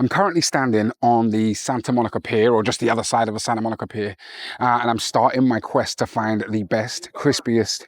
I'm currently standing on the Santa Monica Pier, or just the other side of the Santa Monica Pier, and I'm starting my quest to find the best, crispiest,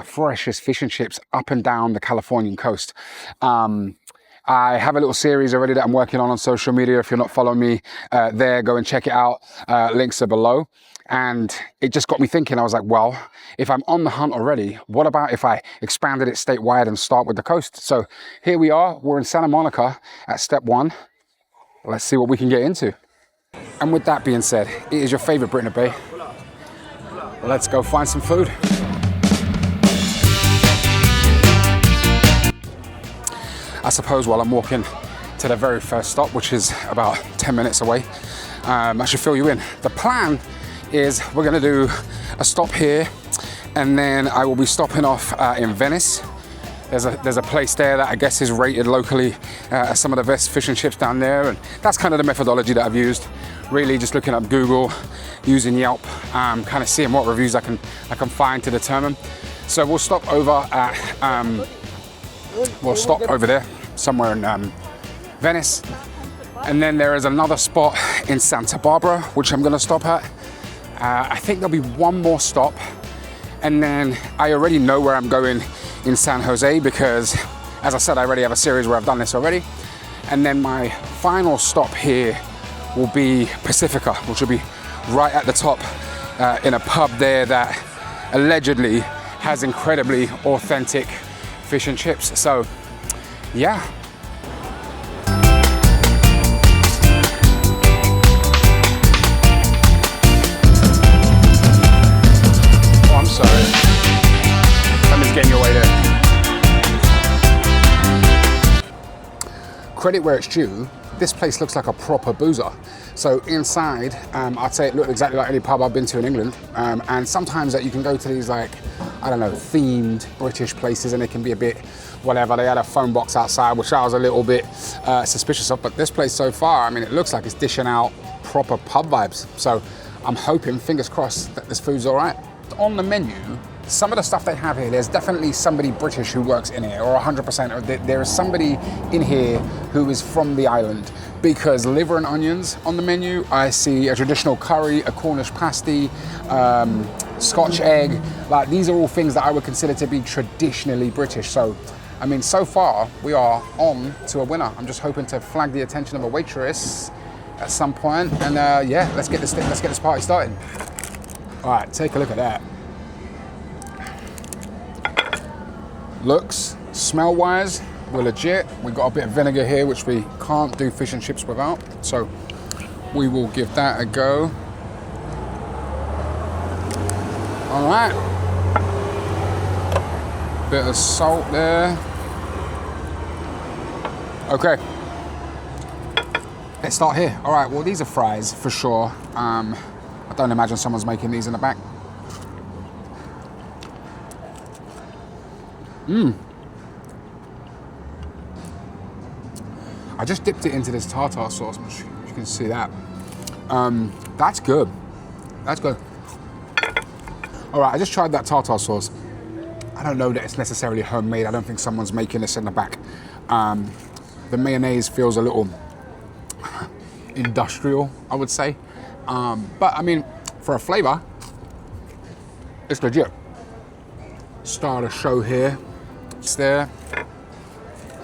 freshest fish and chips up and down the Californian coast. I have a little series already that I'm working on social media. If you're not following me there, go and check it out. Links are below. And it just got me thinking. I was like, well, if I'm on the hunt already, what about if I expanded it statewide and start with the coast? So here we are. We're in Santa Monica at step 1. Let's see what we can get into. And with that being said, it is your favorite Brit in the Bay. Let's go find some food. I suppose while I'm walking to the very first stop, which is about 10 minutes away, I should fill you in. The plan is we're gonna do a stop here, and then I will be stopping off in Venice. There's a place there that I guess is rated locally as some of the best fish and chips down there, and that's kind of the methodology that I've used. Really just looking up Google, using Yelp, kind of seeing what reviews I can find to determine. So we'll stop over at over there somewhere in Venice, and then there is another spot in Santa Barbara which I'm going to stop at. I think there'll be one more stop, and then I already know where I'm going in San Jose because, as I said, I already have a series where I've done this already. And then my final stop here will be Pacifica, which will be right at the top in a pub there that allegedly has incredibly authentic fish and chips. So yeah. Oh, I'm sorry. Somebody's getting your way there. Credit where it's due, this place looks like a proper boozer. So inside, I'd say it looked exactly like any pub I've been to in England. And sometimes that you can go to these, like, I don't know, themed British places, and it can be a bit whatever. They had a phone box outside, which I was a little bit suspicious of. But this place so far, I mean, it looks like it's dishing out proper pub vibes. So I'm hoping, fingers crossed, that this food's all right. On the menu, some of the stuff they have here, there's definitely somebody British who works in here, or 100%, or there is somebody in here who is from the island, because liver and onions on the menu, I see a traditional curry, a Cornish pasty, Scotch egg. Like, these are all things that I would consider to be traditionally British. So, I mean, so far we are on to a winner. I'm just hoping to flag the attention of a waitress at some point, and yeah, let's get this party started. All right, take a look at that. Looks, smell-wise, we're legit. We've got a bit of vinegar here, which we can't do fish and chips without. So we will give that a go. All right. Bit of salt there. Okay. Let's start here. All right, well, these are fries for sure. I don't imagine someone's making these in the back. I just dipped it into this tartar sauce, which you can see that. That's good. That's good. All right, I just tried that tartar sauce. I don't know that it's necessarily homemade. I don't think someone's making this in the back. The mayonnaise feels a little industrial, I would say. But I mean, for a flavor, it's legit. Start a show here. It's there.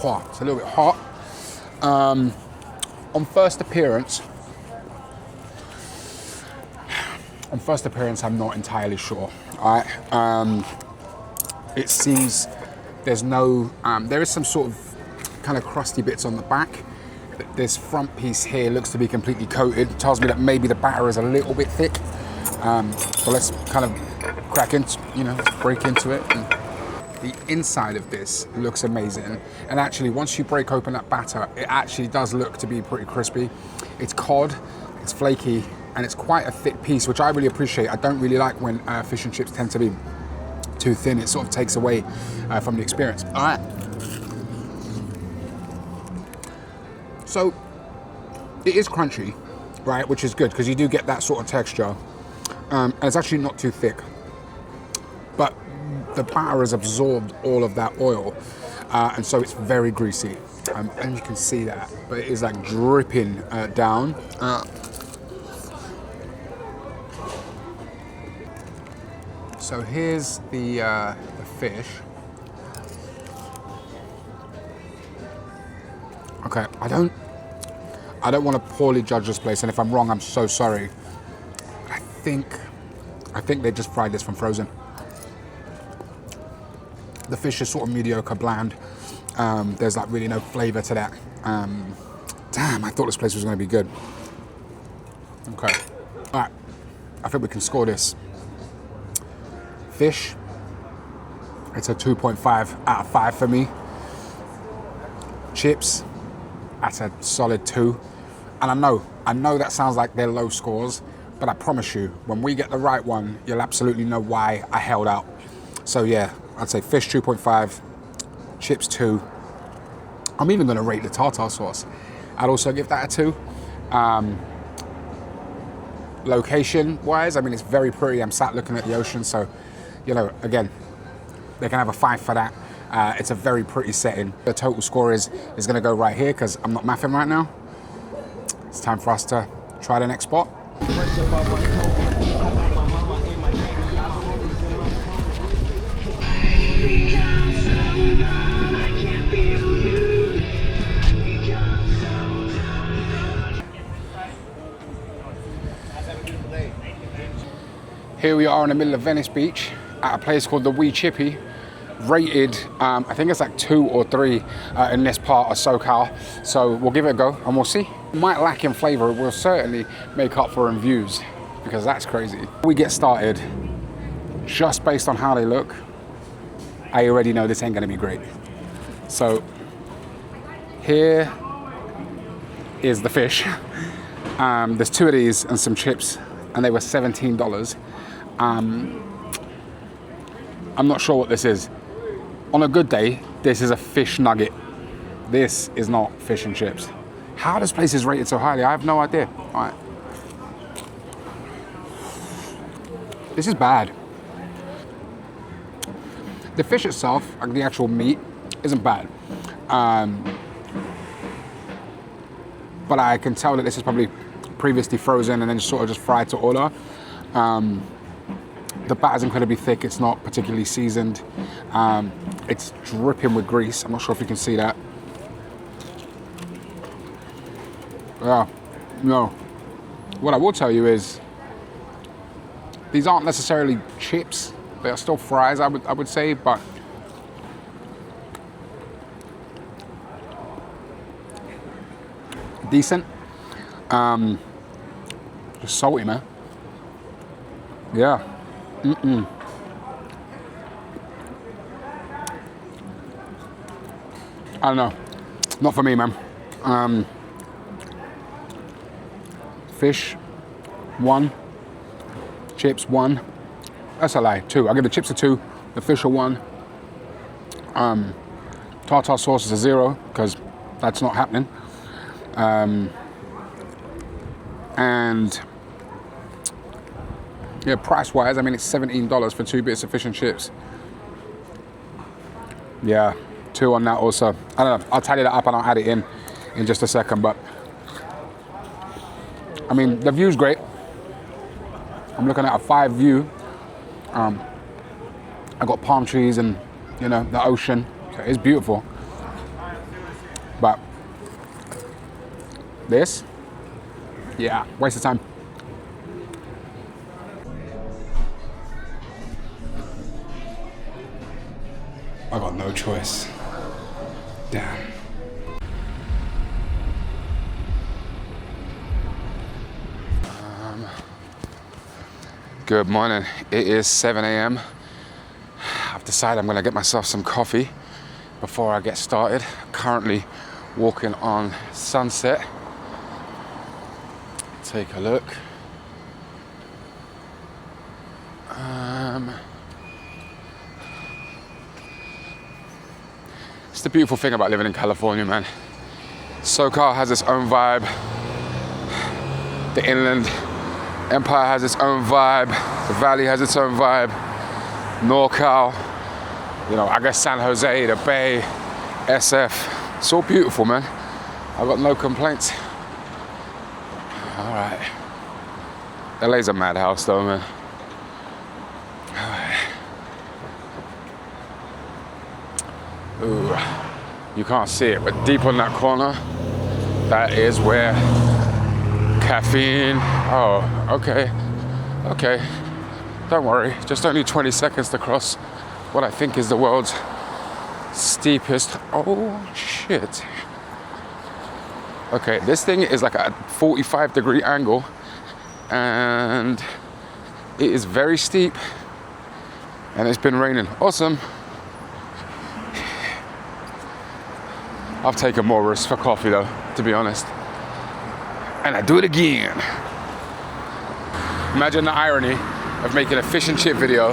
Oh, it's a little bit hot. On first appearance, I'm not entirely sure. All right. It seems there's no. There is some sort of kind of crusty bits on the back. This front piece here looks to be completely coated. It tells me that maybe the batter is a little bit thick. So let's kind of crack into, break into it. And the inside of this looks amazing. And actually, once you break open that batter, it actually does look to be pretty crispy. It's cod, it's flaky, and it's quite a thick piece, which I really appreciate. I don't really like when fish and chips tend to be too thin. It sort of takes away from the experience. All right. So it is crunchy, right? Which is good, because you do get that sort of texture. And it's actually not too thick. But the batter has absorbed all of that oil, and so it's very greasy. And you can see that, but it is like dripping down. So here's the fish. Okay, I don't want to poorly judge this place, and if I'm wrong, I'm so sorry. I think they just fried this from frozen. The fish is sort of mediocre, bland. There's like really no flavor to that. Damn, I thought this place was going to be good. Okay, all right. I think we can score this. Fish, it's a 2.5 out of 5 for me. Chips, that's a solid 2. And I know that sounds like they're low scores, but I promise you, when we get the right one, you'll absolutely know why I held out. So yeah, I'd say fish 2.5, chips 2. I'm even gonna rate the tartar sauce. I'd also give that a 2. Location wise, I mean, it's very pretty. I'm sat looking at the ocean, so, you know, again, they can have a 5 for that. It's a very pretty setting. The total score is gonna go right here because I'm not mathing right now. It's time for us to try the next spot. Here we are in the middle of Venice Beach at a place called the Wee Chippy, rated, I think it's like 2 or 3 in this part of SoCal. So we'll give it a go and we'll see. It might lack in flavor, it will certainly make up for in views, because that's crazy. We get started, just based on how they look, I already know this ain't gonna be great. So here is the fish. There's 2 of these and some chips, and they were $17. I'm not sure what this is. On a good day, this is a fish nugget. This is not fish and chips. How this place is rated so highly, I have no idea. All right. This is bad. The fish itself, like the actual meat, isn't bad. But I can tell that this is probably previously frozen and then sort of just fried to order. The batter's incredibly thick. It's not particularly seasoned. It's dripping with grease. I'm not sure if you can see that. Yeah, no. What I will tell you is these aren't necessarily chips. They are still fries, I would say, but decent. Just salty, man. Yeah. I don't know. Not for me, man. Fish, 1. Chips, 1. That's a lie, 2. I'll give the chips a 2. The fish a 1. Tartar sauce is a 0, because that's not happening. And yeah, price-wise, I mean, it's $17 for 2 bits of fish and chips. Yeah, 2 on that also. I don't know, I'll tally that up and I'll add it in just a second, but I mean, the view's great. I'm looking at a 5 view. I got palm trees and, you know, the ocean. So it's beautiful. But this, yeah, waste of time. I got no choice. Damn. Good morning. It is 7 a.m. I've decided I'm gonna get myself some coffee before I get started. Currently walking on Sunset. Take a look. It's the beautiful thing about living in California, man. SoCal has its own vibe. The Inland Empire has its own vibe. The Valley has its own vibe. NorCal, you know, I guess San Jose, the Bay, SF. So beautiful, man. I got no complaints. All right. LA's a madhouse though, man. All right. Ooh, you can't see it, but deep on that corner, that is where caffeine. Oh, okay. Okay. Don't worry, just only 20 seconds to cross what I think is the world's steepest. Oh shit. Okay, this thing is like a 45-degree angle and it is very steep and it's been raining. Awesome. I've taken more risks for coffee though, to be honest. And I do it again. Imagine the irony of making a fish and chip video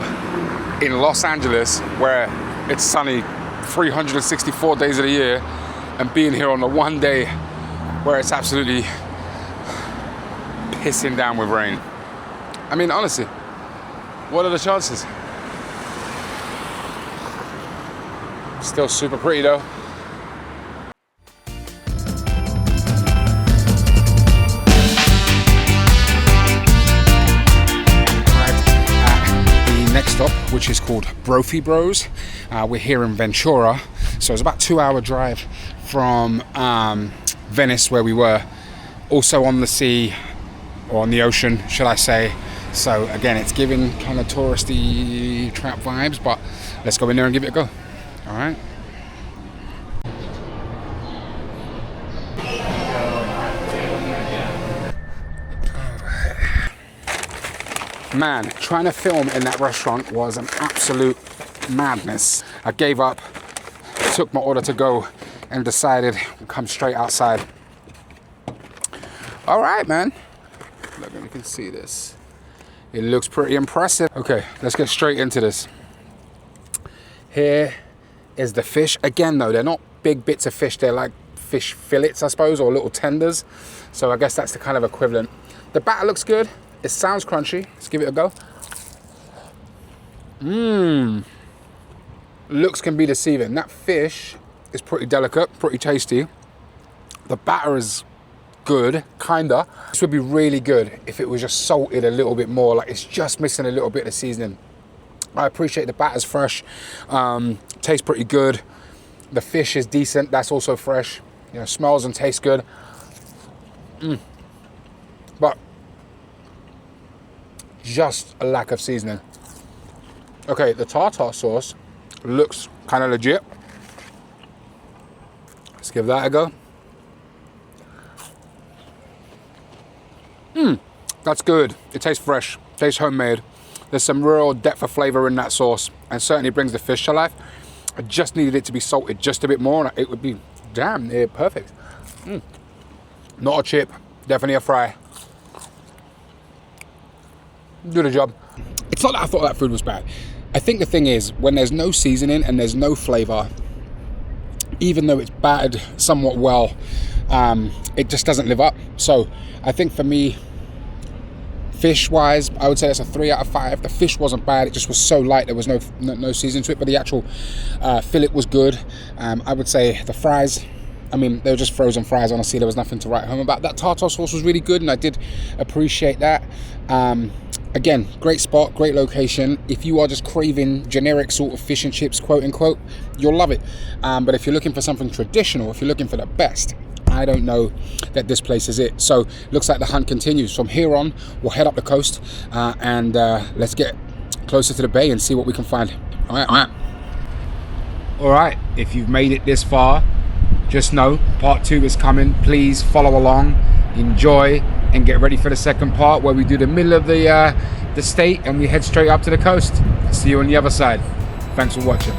in Los Angeles where it's sunny 364 days of the year and being here on the one day where it's absolutely pissing down with rain. I mean, honestly, what are the chances? Still super pretty though. Stop, which is called Brophy Bros. We're here in Ventura, so it's about a 2-hour drive from Venice, where we were, also on the sea, or on the ocean, should I say. So again, it's giving kind of touristy trap vibes, but let's go in there and give it a go. All right. Man, trying to film in that restaurant was an absolute madness. I gave up, took my order to go, and decided to come straight outside. All right, man. Look, you can see this. It looks pretty impressive. Okay, let's get straight into this. Here is the fish. Again, though, they're not big bits of fish. They're like fish fillets, I suppose, or little tenders. So I guess that's the kind of equivalent. The batter looks good. It sounds crunchy. Let's give it a go. Looks can be deceiving. That fish is pretty delicate, pretty tasty. The batter is good, kinda. This would be really good if it was just salted a little bit more. Like it's just missing a little bit of seasoning. I appreciate the batter's fresh. Tastes pretty good. The fish is decent. That's also fresh. You know, smells and tastes good. But just a lack of seasoning. Okay, the tartar sauce looks kind of legit. Let's give that a go. That's good. It tastes fresh, tastes homemade. There's some real depth of flavor in that sauce and certainly brings the fish to life. I just needed it to be salted just a bit more and it would be damn near perfect. Not a chip, definitely a fry. Do the job. It's not that I thought that food was bad. I think the thing is, when there's no seasoning and there's no flavor, even though it's battered somewhat well, it just doesn't live up. So I think for me, fish wise, I would say it's a 3 out of 5. The fish wasn't bad, it just was so light, there was no seasoning to it, but the actual fillet was good. I would say the fries, I mean, they were just frozen fries, honestly, there was nothing to write home about. That tartar sauce was really good and I did appreciate that. Again, great spot, great location. If you are just craving generic sort of fish and chips, quote unquote, you'll love it. But if you're looking for something traditional, if you're looking for the best, I don't know that this place is it. So looks like the hunt continues. From here on, we'll head up the coast and let's get closer to the bay and see what we can find. All right, if you've made it this far, just know part 2 is coming. Please follow along, enjoy, and get ready for the second part where we do the middle of the state and we head straight up to the coast. See you on the other side. Thanks for watching.